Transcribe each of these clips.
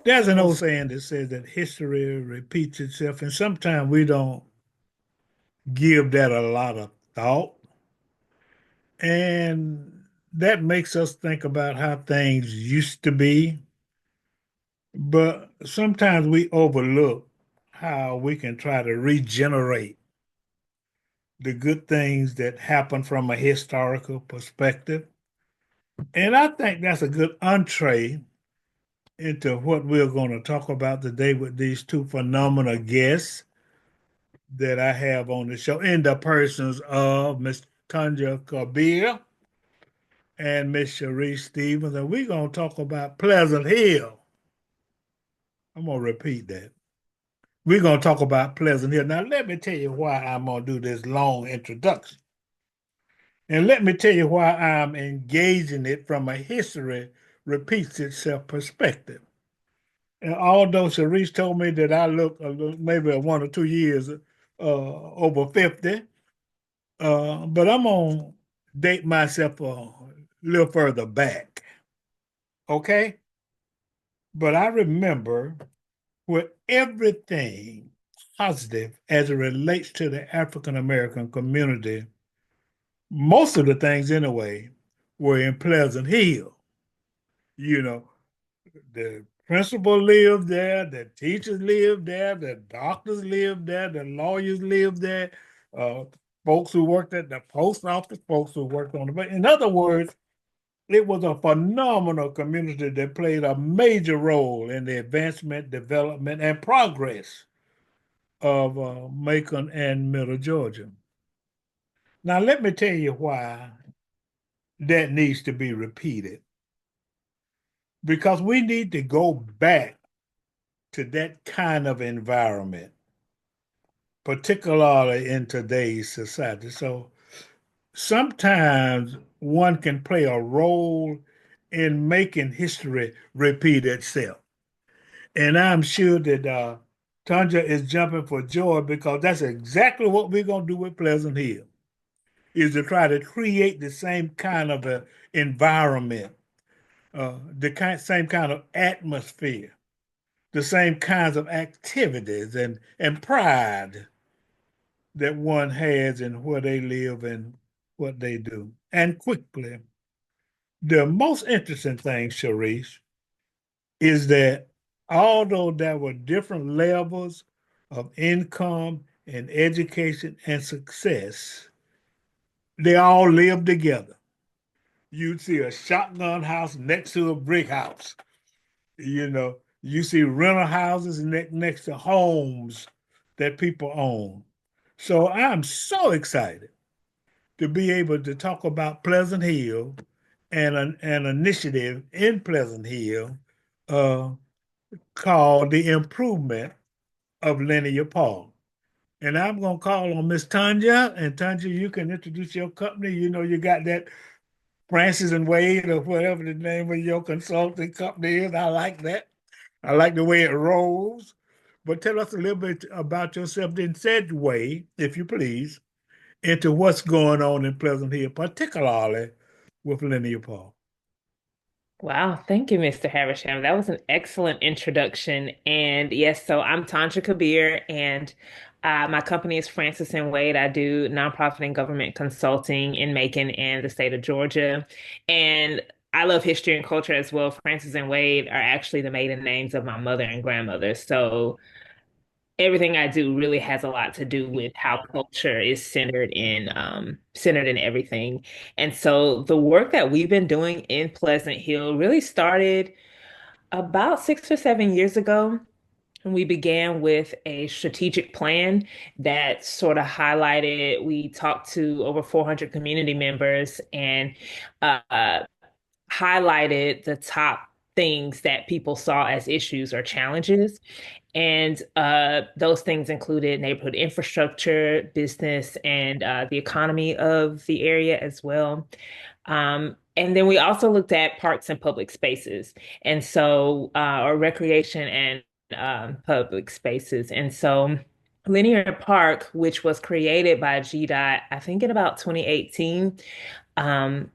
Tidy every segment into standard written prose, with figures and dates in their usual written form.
There's an old Most saying that says that history repeats itself, and sometimes we don't give that a lot of thought. And that makes us think about how things used to be. But sometimes we overlook how we can try to regenerate the good things that happen from a historical perspective. And I think that's a good entree into what we're going to talk about today with these two phenomenal guests that I have on the show in the persons of Miss Tonja Khabir and Miss Charise Stevens. And we're going to talk about Pleasant Hill. I'm going to repeat that. We're going to talk about Pleasant Hill. Now, let me tell you why I'm going to do this long introduction. And let me tell you why I'm engaging it from a history repeats itself perspective. And although Cerise told me that I look a little, maybe 1 or 2 years over 50, but I'm going to date myself a little further back. Okay? But I remember with everything positive as it relates to the African American community, most of the things anyway were in Pleasant Hill. You know, the principal lived there, the teachers lived there, the doctors lived there, the lawyers lived there, uh, folks who worked at the post office, folks who worked on the bank. In other words, it was a phenomenal community that played a major role in the advancement, development, and progress of Macon and Middle Georgia. Now, let me tell you why that needs to be repeated. Because we need to go back to that kind of environment, particularly in today's society. So sometimes one can play a role in making history repeat itself. And I'm sure that Tanja is jumping for joy because that's exactly what we're going to do with Pleasant Hill, is to try to create the same kind of a environment, same kind of atmosphere, the same kinds of activities and pride that one has in where they live and what they do. And quickly, the most interesting thing, Sharice, is that although there were different levels of income and education and success, they all lived together. You'd see a shotgun house next to a brick house. You see rental houses next to homes that people own. So I'm so excited to be able to talk about Pleasant Hill and an initiative in Pleasant Hill uh, called the Improvement of Linear Park. And I'm going to call on Miss Tanja. And Tanja, you can introduce your company. You know, you got that Francis and Wade or whatever the name of your consulting company is. I like that. I like the way it rolls. But tell us a little bit about yourself, then segue, if you please, into what's going on in Pleasant Hill, particularly with Linear Park. Wow, thank you, Mr. Havisham. That was an excellent introduction. And yes, so I'm Tonja Khabir, and my company is Francis and Wade. I do nonprofit and government consulting in Macon and the state of Georgia. And I love history and culture as well. Francis and Wade are actually the maiden names of my mother and grandmother. So everything I do really has a lot to do with how culture is centered in everything. And so the work that we've been doing in Pleasant Hill really started about 6 or 7 years ago. And we began with a strategic plan that sort of highlighted, we talked to over 400 community members and uh, highlighted the top things that people saw as issues or challenges. And those things included neighborhood infrastructure, business, and the economy of the area as well. And then we also looked at parks and public spaces, and so or recreation and public spaces. And so Linear Park, which was created by GDOT, I think in about 2018, um,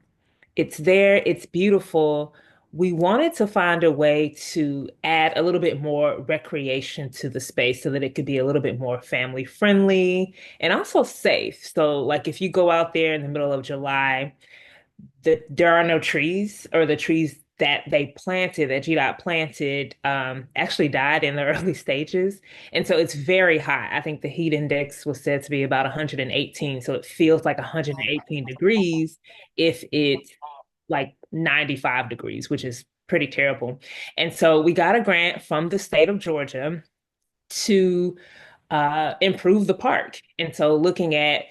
it's there, it's beautiful. we wanted to find a way to add a little bit more recreation to the space so that it could be a little bit more family friendly and also safe. So, like if you go out there in the middle of July, there are no trees, or the trees that they planted, that GDOT planted, actually died in the early stages. And so it's very high. I think the heat index was said to be about 118. So it feels like 118 degrees if it's like 95 degrees, which is pretty terrible. And so we got a grant from the state of Georgia to improve the park. And so looking at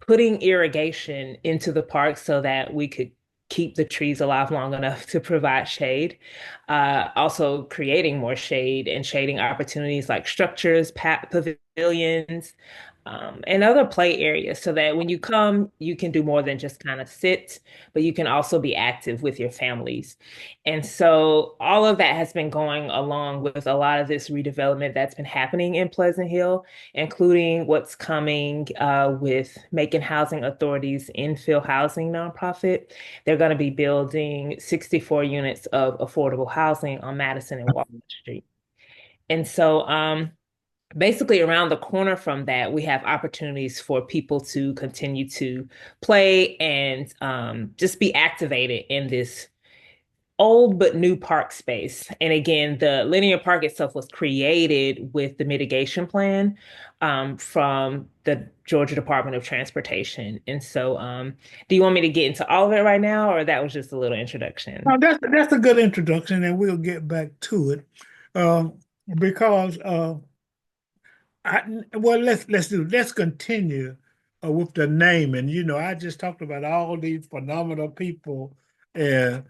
putting irrigation into the park so that we could keep the trees alive long enough to provide shade. Also creating more shade and shading opportunities like structures, pavilions, and other play areas so that when you come, you can do more than just kind of sit, but you can also be active with your families. And so all of that has been going along with a lot of this redevelopment that's been happening in Pleasant Hill, including what's coming with making housing authorities infill housing nonprofit. They're going to be building 64 units of affordable housing on Madison and Walnut Street. And so, basically around the corner from that, we have opportunities for people to continue to play and just be activated in this old but new park space. And again, the linear park itself was created with the mitigation plan from the Georgia Department of Transportation. And so, do you want me to get into all of it right now, or that was just a little introduction? Now, that's a good introduction, and we'll get back to it. Um, because well, let's continue with the naming. You know, I just talked about all these phenomenal people uh,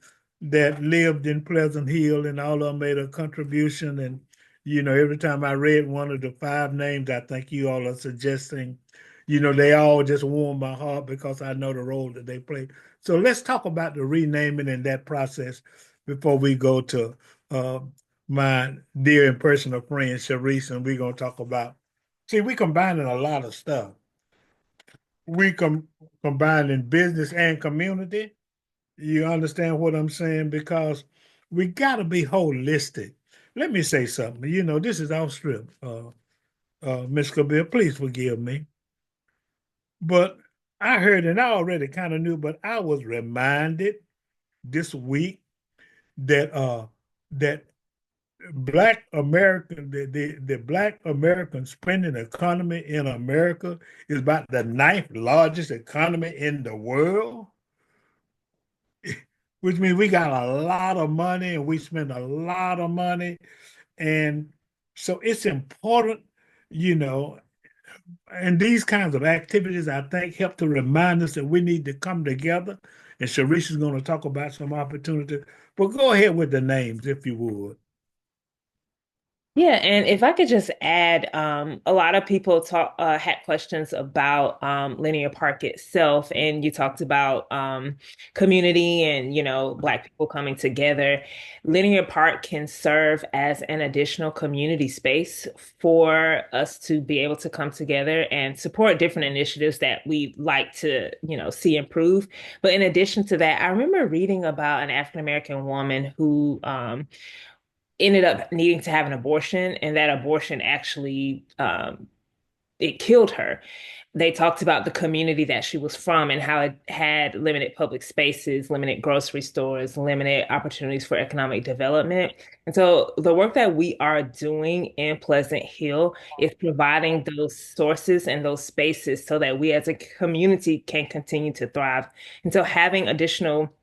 that lived in Pleasant Hill, and all of them made a contribution. And you know, every time I read one of the five names, I think you all are suggesting, you know, they all just warm my heart because I know the role that they played. So let's talk about the renaming and that process before we go to uh, my dear and personal friend Charise, and we're gonna talk about. See, we combining a lot of stuff. We combining business and community. You understand what I'm saying? Because we got to be holistic. Let me say something. You know, this is off script. Miss Kabir, please forgive me. But I heard, and I already kind of knew, but I was reminded this week that that Black American, the Black American spending economy in America is about the ninth largest economy in the world, which means we got a lot of money and we spend a lot of money. And so it's important, you know, and these kinds of activities, I think, help to remind us that we need to come together. And Sharice is going to talk about some opportunities. But go ahead with the names, if you would. Yeah, and if I could just add, a lot of people had questions about linear park itself, and you talked about community and Black people coming together. Linear park can serve as an additional community space for us to be able to come together and support different initiatives that we like to see improve. But in addition to that, I remember reading about an African American woman who ended up needing to have an abortion, and that abortion actually it killed her. They talked about the community that she was from and how it had limited public spaces, limited grocery stores, limited opportunities for economic development. And so the work that we are doing in Pleasant Hill is providing those sources and those spaces so that we as a community can continue to thrive. And so having additional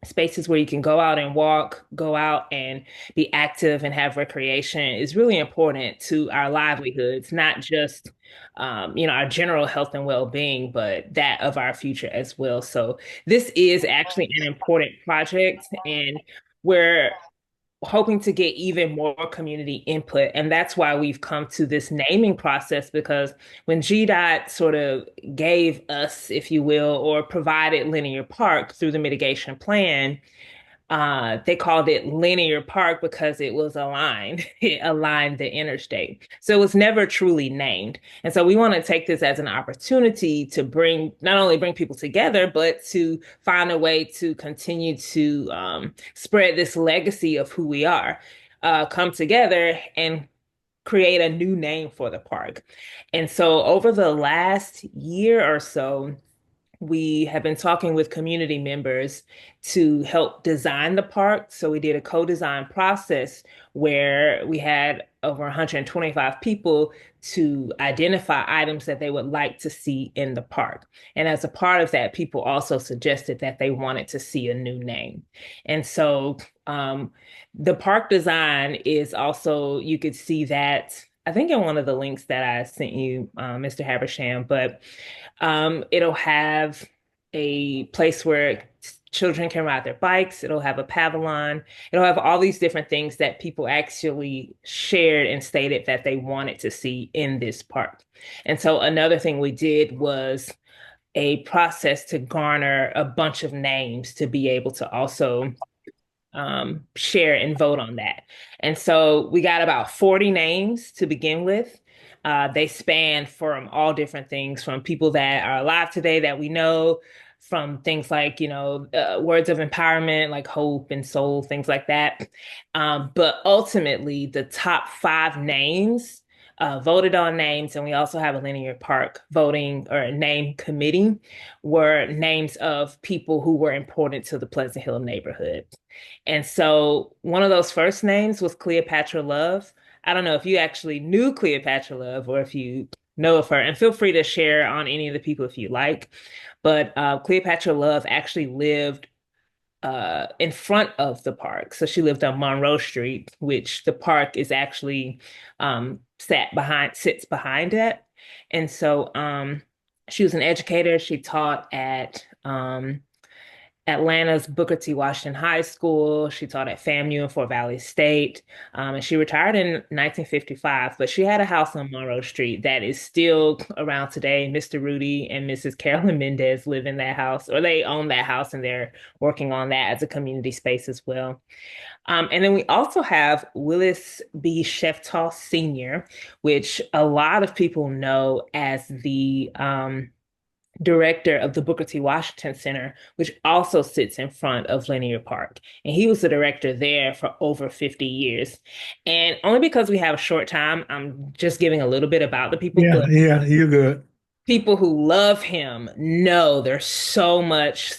spaces where you can go out and walk, go out and be active and have recreation is really important to our livelihoods, not just our general health and well-being, but that of our future as well. So this is actually an important project, and we're hoping to get even more community input. And that's why we've come to this naming process, because when GDOT sort of gave us, if you will, or provided Linear Park through the mitigation plan, They called it Linear Park because it was aligned. It aligned the interstate. So it was never truly named. And so we want to take this as an opportunity to bring, not only bring people together, but to find a way to continue to spread this legacy of who we are, come together and create a new name for the park. And so over the last year or so, we have been talking with community members to help design the park. So we did a co-design process where we had over 125 people to identify items that they would like to see in the park. And as a part of that, people also suggested that they wanted to see a new name. And so the park design is also, you could see that, I think in one of the links that I sent you, Mr. Habersham, but it'll have a place where children can ride their bikes. It'll have a pavilion. It'll have all these different things that people actually shared and stated that they wanted to see in this park. And so another thing we did was a process to garner a bunch of names to be able to also share and vote on that. And so we got about 40 names to begin with. They span from all different things, from people that are alive today that we know, from things like, words of empowerment, like hope and soul, things like that. But ultimately, the top five names voted on names, and we also have a linear park voting or name committee, were names of people who were important to the Pleasant Hill neighborhood. And so one of those first names was Cleopatra Love. I don't know if you actually knew Cleopatra Love or if you know of her, and feel free to share on any of the people if you like. But Cleopatra Love actually lived in front of the park. So she lived on Monroe Street, which the park is actually sits behind it. And so she was an educator. She taught at Atlanta's Booker T. Washington High School. She taught at FAMU and Fort Valley State. And she retired in 1955, but she had a house on Monroe Street that is still around today. Mr. Rudy and Mrs. Carolyn Mendez live in that house, or they own that house, and they're working on that as a community space as well. And then we also have Willis B. Sheftall Sr., which a lot of people know as the director of the Booker T. Washington Center, which also sits in front of Linear Park. And he was the director there for over 50 years. And only because we have a short time, I'm just giving a little bit about the people, Yeah, but yeah, you're good. people who love him know there's so much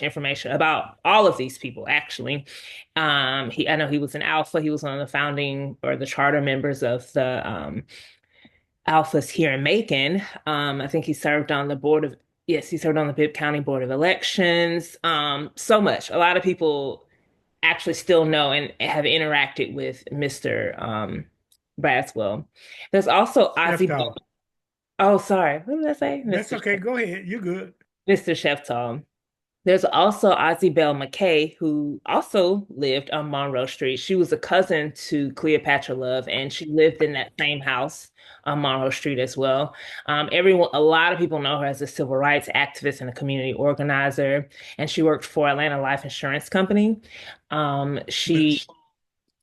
information about all of these people, actually. I know he was an Alpha. He was one of the founding or the charter members of the Alphas here in Macon. I think he served on the board of, yes, he served on the Bibb County Board of Elections. So much. A lot of people actually still know and have interacted with Mr. Braswell. There's also Ozzy. Sheftall. Oh, sorry. What did I say? That's okay. Go ahead. You're good. Mr. Sheftal. There's also Ozzie Bell McKay, who also lived on Monroe Street. She was a cousin to Cleopatra Love, and she lived in that same house on Monroe Street as well. A lot of people know her as a civil rights activist and a community organizer, and she worked for Atlanta Life Insurance Company. She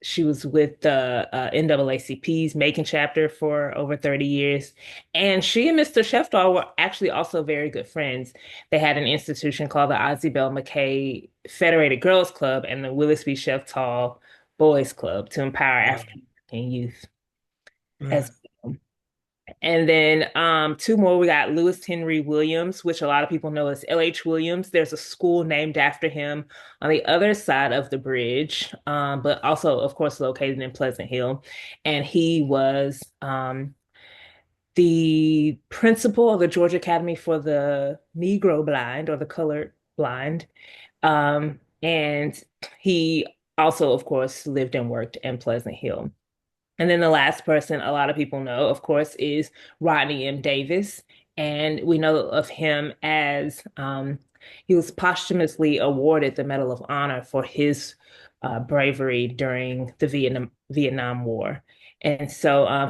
She was with the NAACP's Macon chapter for over 30 years. And she and Mr. Sheftall were actually also very good friends. They had an institution called the Ozzie Bell McKay Federated Girls Club and the Willis B. Sheftall Boys Club to empower Right, African American youth as right. well. And then two more, we got Lewis Henry Williams, which a lot of people know as L.H. Williams. There's a school named after him on the other side of the bridge, but also, of course, located in Pleasant Hill. And he was the principal of the Georgia Academy for the Negro Blind or the Colored Blind. And he also, of course, lived and worked in Pleasant Hill. And then the last person a lot of people know, of course, is Rodney M. Davis. And we know of him as he was posthumously awarded the Medal of Honor for his bravery during the Vietnam War. And so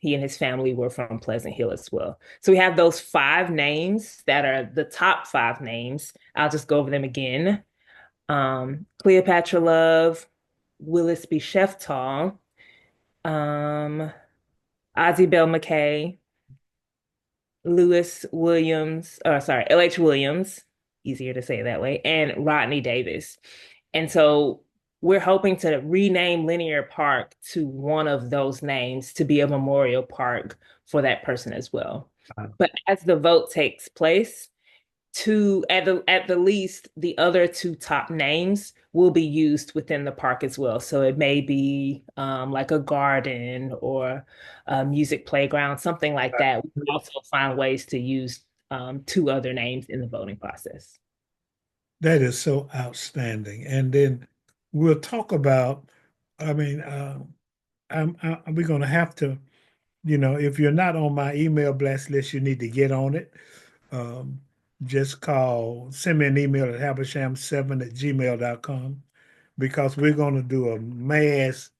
he and his family were from Pleasant Hill as well. So we have those five names that are the top five names. I'll just go over them again. Cleopatra Love, Willis B. Sheftall, um, Ozzie Bell McKay, Lewis Williams, or sorry, L.H. Williams, easier to say it that way, and Rodney Davis. And so we're hoping to rename Linear Park to one of those names to be a memorial park for that person as well. But as the vote takes place, two at the least the other two top names will be used within the park as well. So it may be like a garden or a music playground, something like that. We can also find ways to use two other names in the voting process. That is so outstanding. And then we'll talk about, I mean, we're going to have to, if you're not on my email blast list, you need to get on it. Um, just send me an email at habersham7@gmail.com because we're going to do a mass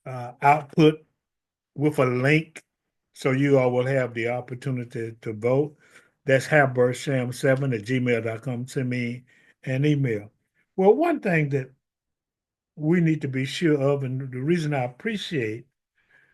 output with a link so you all will have the opportunity to vote. That's habersham7@gmail.com. Send me an email. Well, one thing that we need to be sure of, and the reason I appreciate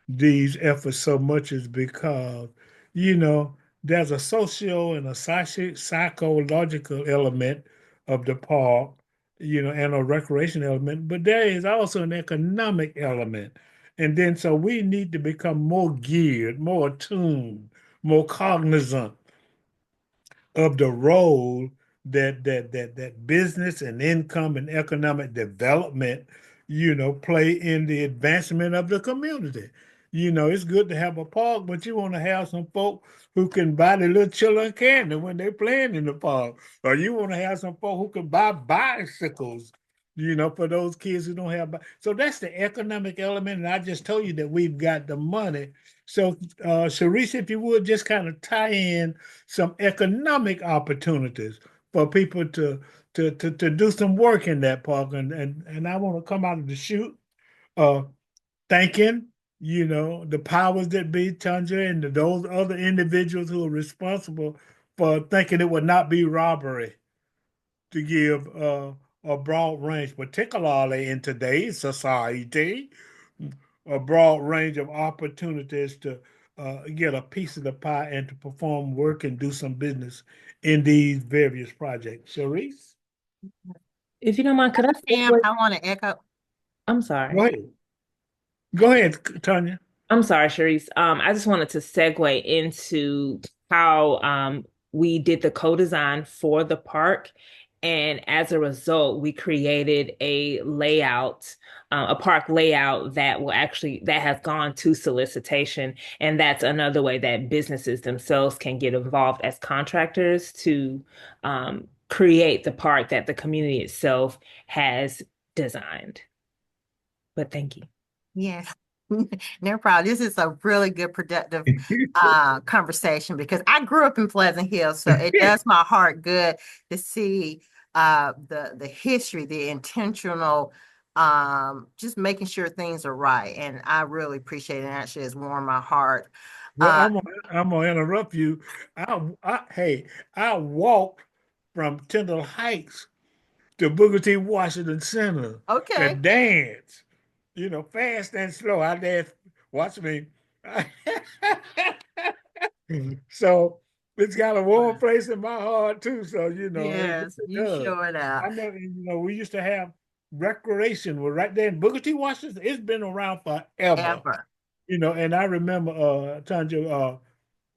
these efforts so much is because, you know, there's a social and a psychological element of the park, and a recreation element, but there is also an economic element. And then so we need to become more geared, more attuned, more cognizant of the role that business and income and economic development, play in the advancement of the community. It's good to have a park, but you want to have some folk who can buy the little children candy when they're playing in the park. Or you want to have some folk who can buy bicycles, for those kids who don't have. So that's the economic element. And I just told you that we've got the money. So, Charise, if you would just kind of tie in some economic opportunities for people to do some work in that park. And I want to come out of the chute uh thanking, the powers that be, Tonja, and those other individuals who are responsible for thinking it would not be robbery to give a broad range, particularly in today's society, a broad range of opportunities to get a piece of the pie and to perform work and do some business in these various projects. Sharice, If you don't mind, could I Sam, segue? I want to echo. I'm go sorry. ahead. Go ahead, Tanya. I'm sorry, Charisse. I just wanted to segue into how we did the co-design for the park. And as a result, we created a park layout that has gone to solicitation. And that's another way that businesses themselves can get involved as contractors to create the park that the community itself has designed. But thank you. Yes, no problem. This is a really good, productive conversation because I grew up in Pleasant Hill, so it does my heart good to see the history, the intentional, just making sure things are right, and I really appreciate it. And actually, it's warmed my heart. Well, Uh, I'm gonna interrupt you. Hey, I walked from Tyndall Heights to Booker T. Washington Center to okay, dance, fast and slow. I dance, watch me. So it's got a warm wow. place in my heart too. So, it Yes, really you does. showing out I know, we used to have recreation. We're right there in Booker T. Washington. It's been around forever, ever. and I remember Tanja,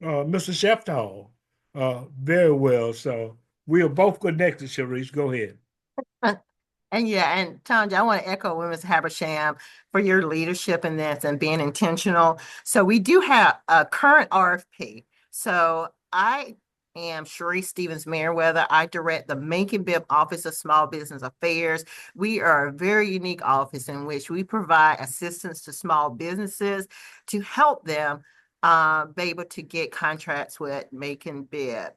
Mr. Sheftall very well. So we are both connected, Sharice. Go ahead. And yeah, and Tanja, I want to echo Women's Habersham for your leadership in this and being intentional. So we do have a current RFP. So I am Cherie Stevens Merriweather. I direct the Macon Bibb Office of Small Business Affairs. We are a very unique office in which we provide assistance to small businesses to help them be able to get contracts with Macon Bibb.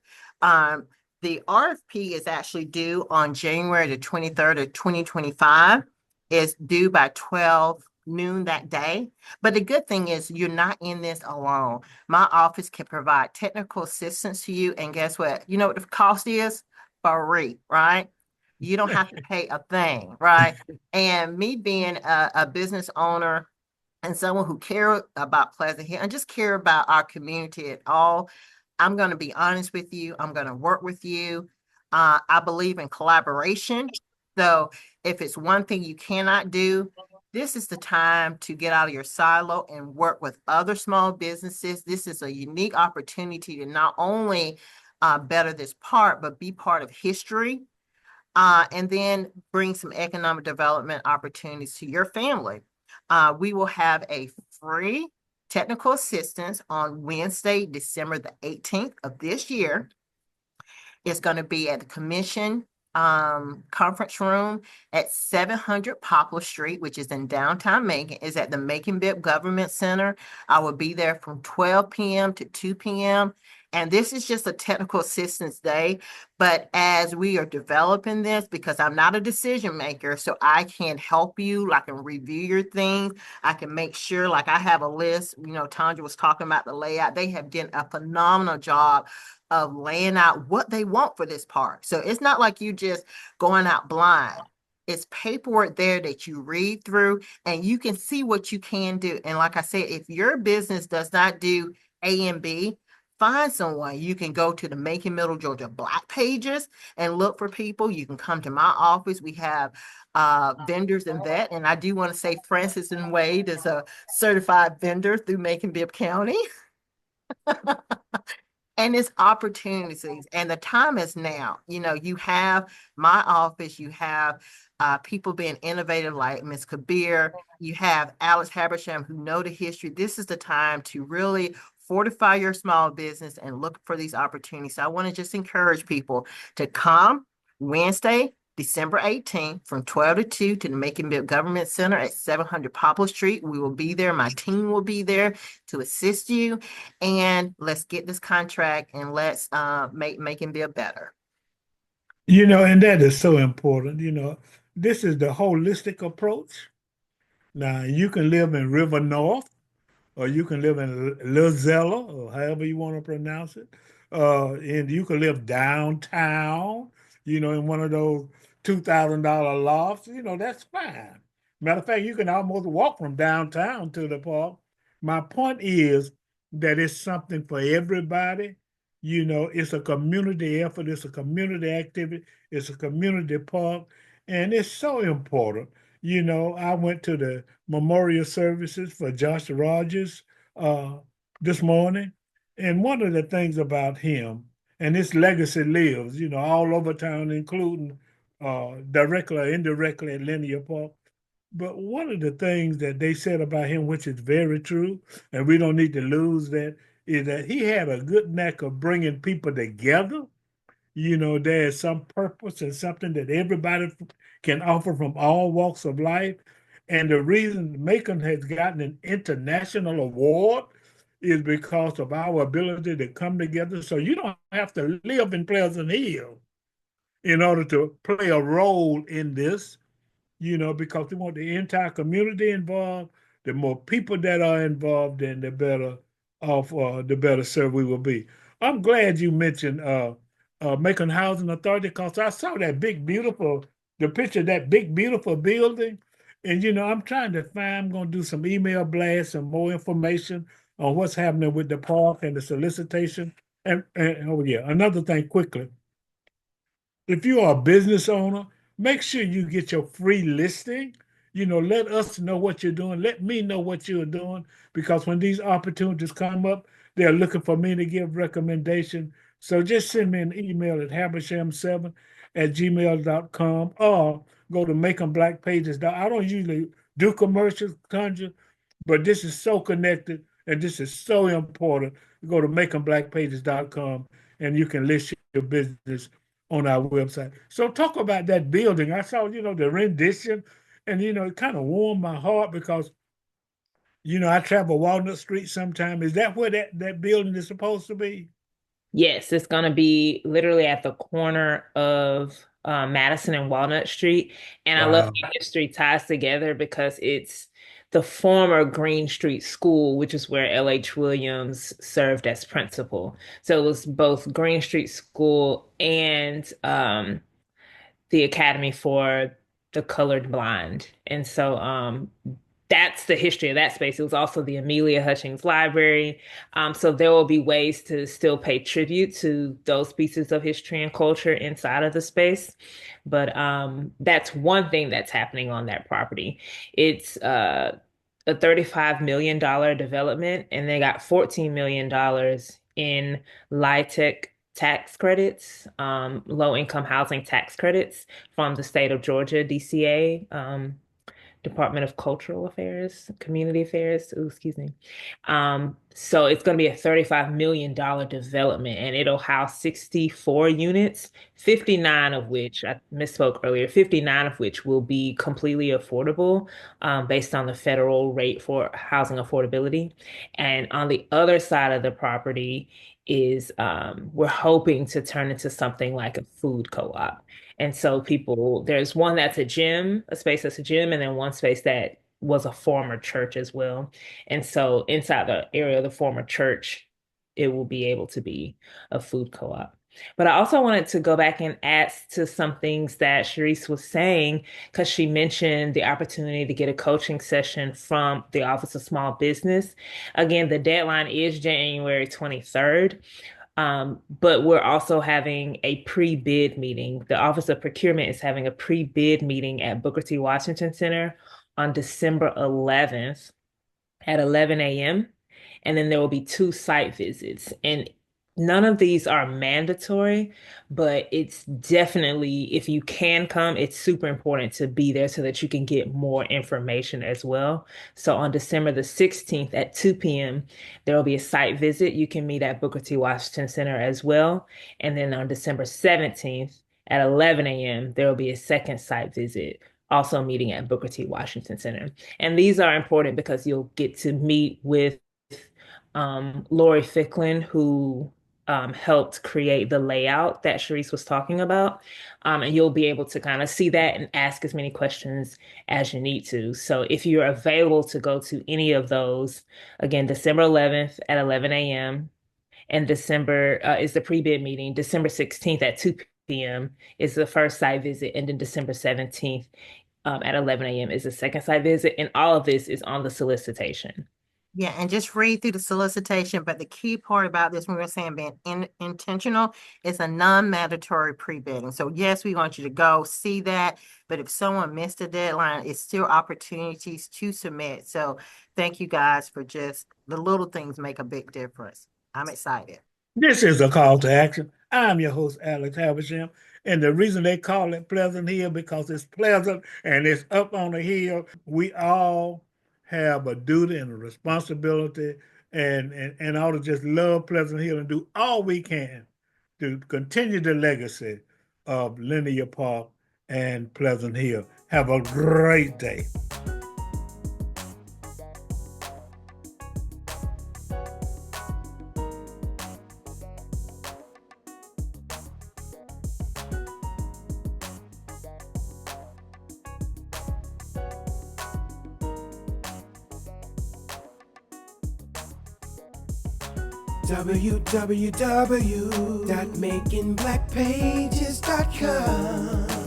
The RFP is actually due on January the 23rd of 2025. It's due by 12 noon that day. But the good thing is you're not in this alone. My office can provide technical assistance to you. And guess what? You know what the cost is? Free, right? You don't have to pay a thing, right? And me being a business owner and someone who care about Pleasant Hill and just care about our community at all, I'm going to be honest with you. I'm going to work with you. I believe in collaboration. So if it's one thing you cannot do, this is the time to get out of your silo and work with other small businesses. This is a unique opportunity to not only better this part, but be part of history, and then bring some economic development opportunities to your family. We will have a free technical assistance on Wednesday, December the 18th of this year. It's going to be at the Commission conference room at 700 Poplar Street, which is in downtown Macon, is at the Macon Bibb Government Center. I will be there from 12 p.m. to 2 p.m. And this is just a technical assistance day. But as we are developing this, because I'm not a decision maker, so I can help you, I can review your things. I can make sure, like I have a list, Tanja was talking about the layout. They have done a phenomenal job of laying out what they want for this park. So it's not like you just going out blind. It's paperwork there that you read through and you can see what you can do. And like I said, if your business does not do A and B, find someone. You can go to the Macon Middle Georgia Black pages and look for people. You can come to my office. We have vendors in that. And I do want to say Francis and Wade is a certified vendor through Macon Bibb County. And it's opportunities, and the time is now. You have my office, you have people being innovative like Ms. Khabir, you have Alex Habersham who know the history. This is the time to really fortify your small business and look for these opportunities. So I want to just encourage people to come Wednesday, December 18th from 12 to 2 to the Macon Bibb Government Center at 700 Poplar Street. We will be there. My team will be there to assist you. And let's get this contract and let's make him be better. And that is so important. This is the holistic approach. Now, you can live in River North, or you can live in Lizella, or however you want to pronounce it. And you can live downtown, in one of those $2,000 lofts. That's fine. Matter of fact, you can almost walk from downtown to the park. My point is that it's something for everybody. It's a community effort, it's a community activity, it's a community park, and it's so important. I went to the memorial services for Josh Rogers uh, this morning. And one of the things about him, and his legacy lives, all over town, including directly or indirectly at Linear Park. But one of the things that they said about him, which is very true, and we don't need to lose that, is that he had a good knack of bringing people together. There's some purpose and something that everybody can offer from all walks of life. And the reason Macon has gotten an international award is because of our ability to come together. So you don't have to live in Pleasant Hill in order to play a role in this, because we want the entire community involved. The more people that are involved, then the better off, the better served we will be. I'm glad you mentioned Macon Housing Authority because I saw that big, beautiful, the picture of that big, beautiful building. And, I'm trying to find, I'm going to do some email blasts and more information on what's happening with the park and the solicitation. And oh, yeah, another thing quickly, if you are a business owner, make sure you get your free listing. Let us know what you're doing. Let me know what you're doing because when these opportunities come up, they're looking for me to give recommendation. So just send me an email at habersham7@gmail.com or go to makeemblackpages. I don't usually do commercials, Conjure, but this is so connected and this is so important. Go to makeemblackpages.com and you can list your business on our website. So talk about that building. I saw, the rendition, and it kind of warmed my heart because, I travel Walnut Street sometime. Is that where that building is supposed to be? Yes, it's going to be literally at the corner of Madison and Walnut Street. And I love Wow. how history ties together because it's the former Green Street School, which is where L.H. Williams served as principal. So it was both Green Street School and the Academy for the Colored Blind. And so that's the history of that space. It was also the Amelia Hutchings Library. So there will be ways to still pay tribute to those pieces of history and culture inside of the space. But that's one thing that's happening on that property. It's a $35 million development, and they got $14 million in LIHTC tax credits, low income housing tax credits from the state of Georgia, DCA. Department of Cultural Affairs, Community Affairs, ooh, excuse me. So it's going to be a $35 million development, and it'll house 64 units, 59 of which, I misspoke earlier, 59 of which will be completely affordable, based on the federal rate for housing affordability. And on the other side of the property is, we're hoping to turn into something like a food co-op. And so there's one that's a gym, a space that's a gym, and then one space that was a former church as well. And so inside the area of the former church, it will be able to be a food co-op. But I also wanted to go back and add to some things that Charise was saying, because she mentioned the opportunity to get a coaching session from the Office of Small Business. Again, the deadline is January 23rd. But we're also having a pre-bid meeting. The Office of Procurement is having a pre-bid meeting at Booker T. Washington Center on December 11th at 11 a.m. And then there will be 2 site visits. And none of these are mandatory, but it's definitely, if you can come, it's super important to be there so that you can get more information as well. So on December the 16th at 2 p.m., there will be a site visit. You can meet at Booker T. Washington Center as well. And then on December 17th at 11 a.m., there will be a second site visit, also meeting at Booker T. Washington Center. And these are important because you'll get to meet with Lori Ficklin, who helped create the layout that Charise was talking about. And you'll be able to kind of see that and ask as many questions as you need to. So if you're available to go to any of those, again, December 11th at 11 a.m. and December is the pre-bid meeting. December 16th at 2 p.m. is the first site visit. And then December 17th at 11 a.m. is the second site visit. And all of this is on the solicitation. Yeah, and just read through the solicitation. But the key part about this, when we're saying being intentional, is a non-mandatory pre-bidding. So yes, we want you to go see that. But if someone missed a deadline, it's still opportunities to submit. So thank you guys for just the little things make a big difference. I'm excited. This is a call to action. I'm your host, Alex Havisham. And the reason they call it Pleasant Hill, because it's pleasant and it's up on the hill. We all have a duty and a responsibility and ought to just love Pleasant Hill and do all we can to continue the legacy of Linear Park and Pleasant Hill. Have a great day. www.makingblackpages.com